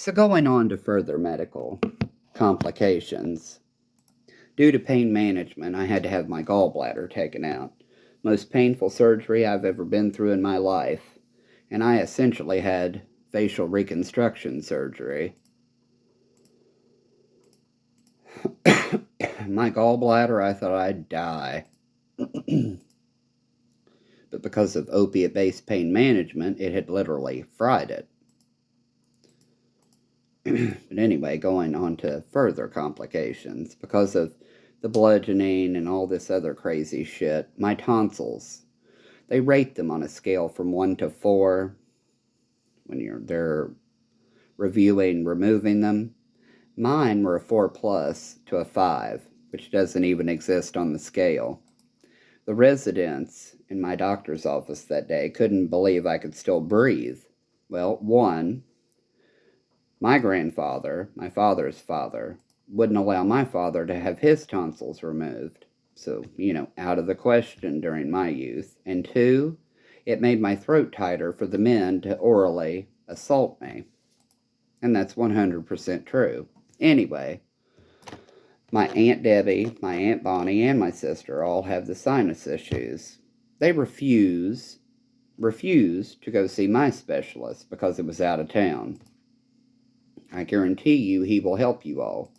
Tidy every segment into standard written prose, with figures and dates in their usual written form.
So going on to further medical complications. Due to pain management, I had to have my gallbladder taken out. Most painful surgery I've ever been through in my life. And I essentially had facial reconstruction surgery. My gallbladder, I thought I'd die. But because of opiate-based pain management, it had literally fried it. But anyway, going on to further complications. Because of the bludgeoning and all this other crazy shit, my tonsils, they rate them on a scale from 1 to 4 when they're removing them. Mine were a 4 plus to a 5, which doesn't even exist on the scale. The residents in my doctor's office that day couldn't believe I could still breathe. Well, one, my grandfather, my father's father, wouldn't allow my father to have his tonsils removed. So, out of the question during my youth. And two, it made my throat tighter for the men to orally assault me. And that's 100% true. Anyway, my Aunt Debbie, my Aunt Bonnie, and my sister all have the sinus issues. They refused to go see my specialist because it was out of town. I guarantee you he will help you all.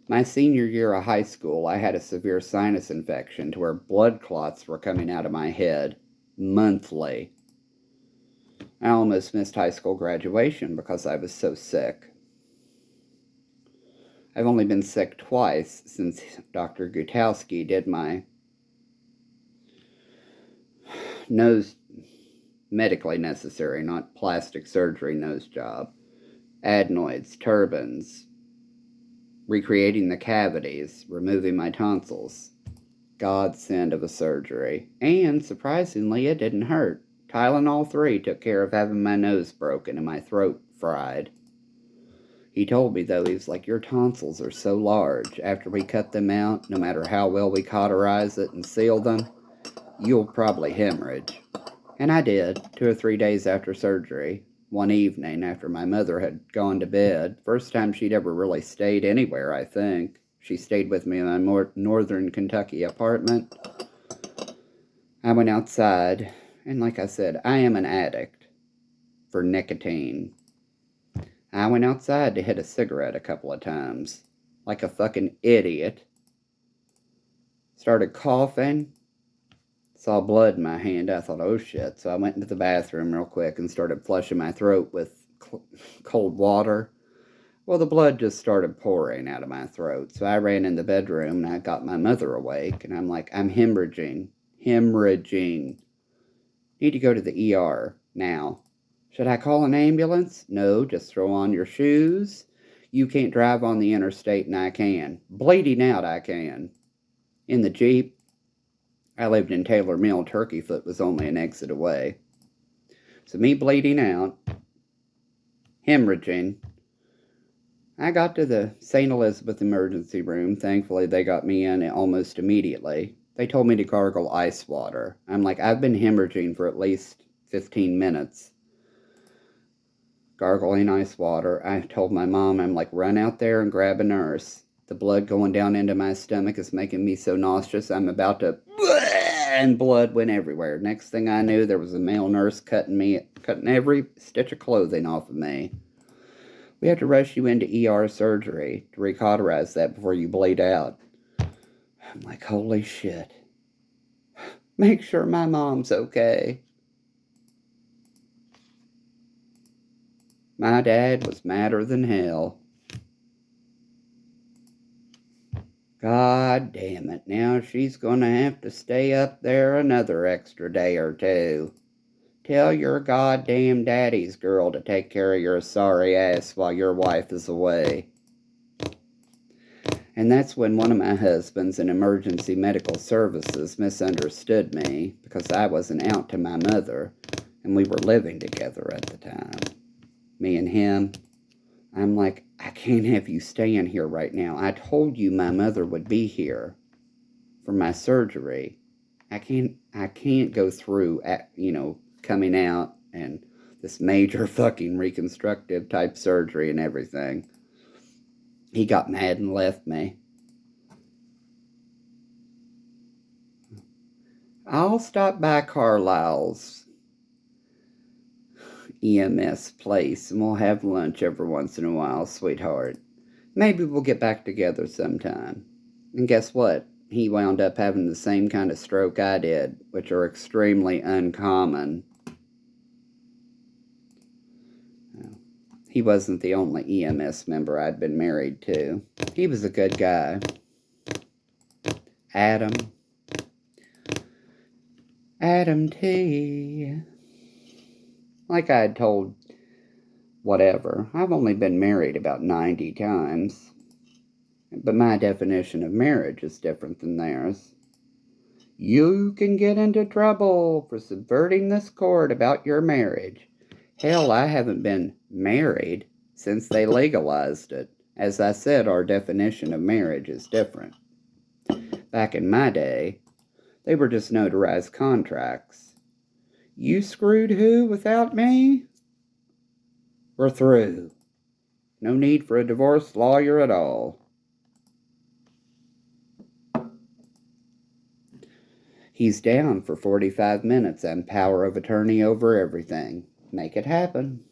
My senior year of high school, I had a severe sinus infection to where blood clots were coming out of my head monthly. I almost missed high school graduation because I was so sick. I've only been sick twice since Dr. Gutowski did my nose, medically necessary, not plastic surgery nose job. Adenoids, turbines, recreating the cavities, removing my tonsils. Godsend of a surgery. And, surprisingly, it didn't hurt. Tylenol 3 took care of having my nose broken and my throat fried. He told me, though, he was like, your tonsils are so large. After we cut them out, no matter how well we cauterize it and seal them, you'll probably hemorrhage. And I did, 2 or 3 days after surgery. One evening after my mother had gone to bed. First time she'd ever really stayed anywhere, I think. She stayed with me in my northern Kentucky apartment. I went outside, and like I said, I am an addict for nicotine. I went outside to hit a cigarette a couple of times, like a fucking idiot. Started coughing. Saw blood in my hand. I thought, oh shit. So I went into the bathroom real quick and started flushing my throat with cold water. Well, the blood just started pouring out of my throat. So I ran in the bedroom and I got my mother awake. And I'm like, I'm hemorrhaging. Need to go to the ER now. Should I call an ambulance? No, just throw on your shoes. You can't drive on the interstate and I can. Bleeding out, I can. In the Jeep. I lived in Taylor Mill. Turkeyfoot was only an exit away. So me bleeding out, hemorrhaging. I got to the St. Elizabeth emergency room. Thankfully, they got me in almost immediately. They told me to gargle ice water. I'm like, I've been hemorrhaging for at least 15 minutes. Gargling ice water. I told my mom, I'm like, run out there and grab a nurse. The blood going down into my stomach is making me so nauseous. I'm about to... And blood went everywhere. Next thing I knew, there was a male nurse cutting every stitch of clothing off of me. We have to rush you into ER surgery to recauterize that before you bleed out. I'm like, holy shit. Make sure my mom's okay. My dad was madder than hell. God damn it. Now she's gonna have to stay up there another extra day or two. Tell your goddamn daddy's girl to take care of your sorry ass while your wife is away. And that's when one of my husbands in emergency medical services misunderstood me because I wasn't out to my mother and we were living together at the time. Me and him. I'm like, I can't have you staying here right now. I told you my mother would be here for my surgery. I can't go through, coming out and this major fucking reconstructive type surgery and everything. He got mad and left me. I'll stop by Carlisle's EMS place and we'll have lunch every once in a while, sweetheart. Maybe we'll get back together sometime. And guess what? He wound up having the same kind of stroke I did, which are extremely uncommon. He wasn't the only EMS member I'd been married to. He was a good guy. Adam T. Like I had told whatever, I've only been married about 90 times. But my definition of marriage is different than theirs. You can get into trouble for subverting this court about your marriage. Hell, I haven't been married since they legalized it. As I said, our definition of marriage is different. Back in my day, they were just notarized contracts. You screwed who without me? We're through. No need for a divorce lawyer at all. He's down for 45 minutes and power of attorney over everything. Make it happen.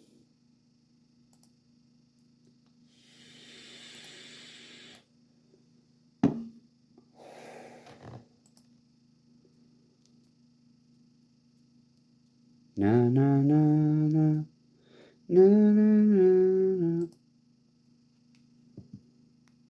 Na na na